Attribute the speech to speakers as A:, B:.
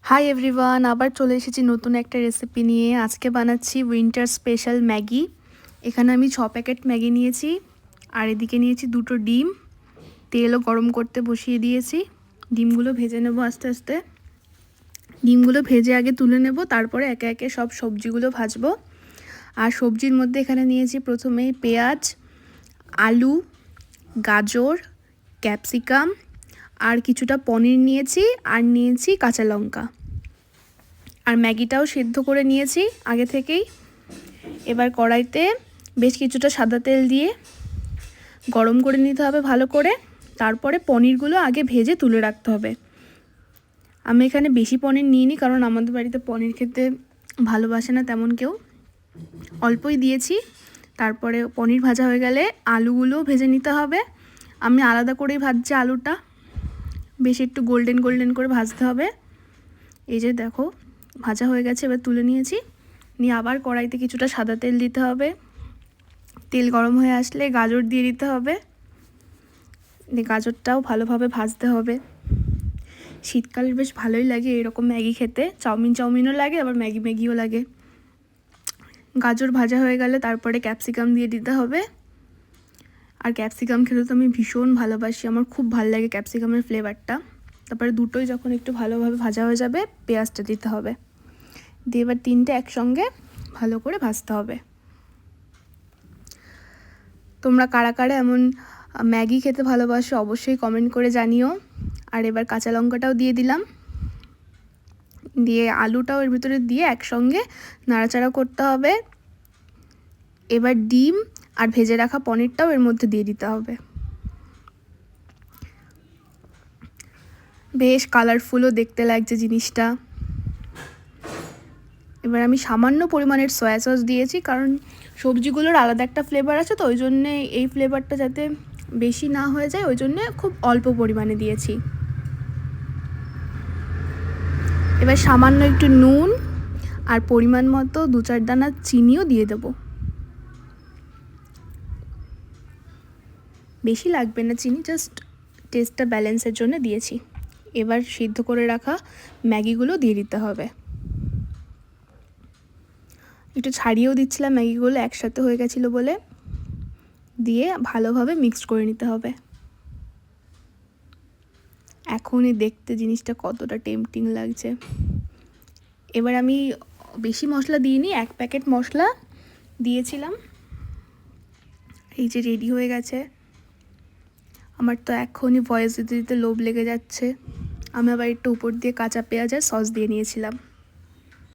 A: Hi everyone, আবার চলে এসেছি নতুন একটা রেসিপি নিয়ে। আজকে বানাচ্ছি উইন্টার স্পেশাল ম্যাগি। এখানে আমি 6 প্যাকেট ম্যাগি নিয়েছি, আর এদিকে নিয়েছি 2টো ডিম। তেলও গরম করতে বসিয়ে দিয়েছি। ডিমগুলো ভেজে নেব আস্তে আস্তে। ডিমগুলো ভেজে আগে তুলে নেব, তারপরে একে একে সব সবজিগুলো ভাজবো। আর সবজির মধ্যে এখানে নিয়েছি প্রথমেই পেঁয়াজ, আলু, গাজর, ক্যাপসিকাম, আর কিছুটা পনির নিয়েছি, আর নিয়েছি কাঁচা লঙ্কা। আর ম্যাগিটাও সেদ্ধ করে নিয়েছি আগে থেকেই। এবার কড়াইতে বেশ কিছুটা সাদা তেল দিয়ে গরম করে নিতে হবে ভালো করে। তারপরে পনিরগুলো আগে ভেজে তুলে রাখতে হবে। আমি এখানে বেশি পনির নিইনি, কারণ আমাদের বাড়িতে পনির খেতে ভালোবাসে না তেমন কেউ, অল্পই দিয়েছি। তারপরে পনির ভাজা হয়ে গেলে আলুগুলোও ভেজে নিতে হবে। আমি আলাদা করেই ভাজছি আলুটা, বেশ একটু গোল্ডেন গোল্ডেন করে ভাজতে হবে। এই যে দেখো, ভাজা হয়ে গেছে। এবার তুলে নিয়েছি। নিয়ে আবার কড়াইতে কিছুটা সাদা তেল দিতে হবে। তেল গরম হয়ে আসলে গাজর দিয়ে দিতে হবে। গাজরটাও ভালোভাবে ভাজতে হবে। শীতকালে বেশ ভালোই লাগে এরকম ম্যাগি খেতে। চাউমিনও লাগে, আবার ম্যাগিও লাগে। গাজর ভাজা হয়ে গেলে তারপরে ক্যাপসিকাম দিয়ে দিতে হবে। আর ক্যাপসিকাম খেতে তো আমি ভীষণ ভালোবাসি, আমার খুব ভালো লাগে ক্যাপসিকামের ফ্লেভারটা। তারপরে দুটোই যখন একটু ভালোভাবে ভাজা হয়ে যাবে, পেঁয়াজটা দিতে হবে। দিয়ে এবার তিনটে একসঙ্গে ভালো করে ভাজতে হবে। তোমরা কারা কারা এমন ম্যাগি খেতে ভালোবাসো অবশ্যই কমেন্ট করে জানিও। আর এবার কাঁচা লঙ্কাটাও দিয়ে দিলাম। দিয়ে আলুটাও এর ভিতরে দিয়ে একসঙ্গে নাড়াচাড়া করতে হবে। এবার ডিম আর ভেজে রাখা পনিরটাও এর মধ্যে দিয়ে দিতে হবে। বেশ কালারফুলও দেখতে লাগছে জিনিসটা। এবার আমি সামান্য পরিমাণের সয়া সস দিয়েছি, কারণ সবজিগুলোর আলাদা একটা ফ্লেভার আছে, তো ওই জন্যে এই ফ্লেভারটা যাতে বেশি না হয়ে যায়, ওই জন্যে খুব অল্প পরিমাণে দিয়েছি। এবার সামান্য একটু নুন আর পরিমাণ মতো 2-4 দানা চিনিও দিয়ে দেবো। বেশি লাগবে না চিনি, জাস্ট টেস্টটা ব্যালেন্সের জন্য দিয়েছি। এবার সিদ্ধ করে রাখা ম্যাগিগুলো দিয়ে দিতে হবে। একটু ছাড়িয়েও দিচ্ছিলাম ম্যাগিগুলো, একসাথে হয়ে গেছিলো বলে। দিয়ে ভালোভাবে মিক্সড করে নিতে হবে। এখনই দেখতে জিনিসটা কতটা টেম্পটিং লাগছে। এবার আমি বেশি মশলা দিইনি, 1 প্যাকেট মশলা দিয়েছিলাম। এই যে রেডি হয়ে গেছে। আমার তো এখনই ভয়েস দিতে দিতে লোভ লেগে যাচ্ছে। আমি আবার একটু উপর দিয়ে কাঁচা পেঁয়াজ আর সস দিয়ে নিয়েছিলাম।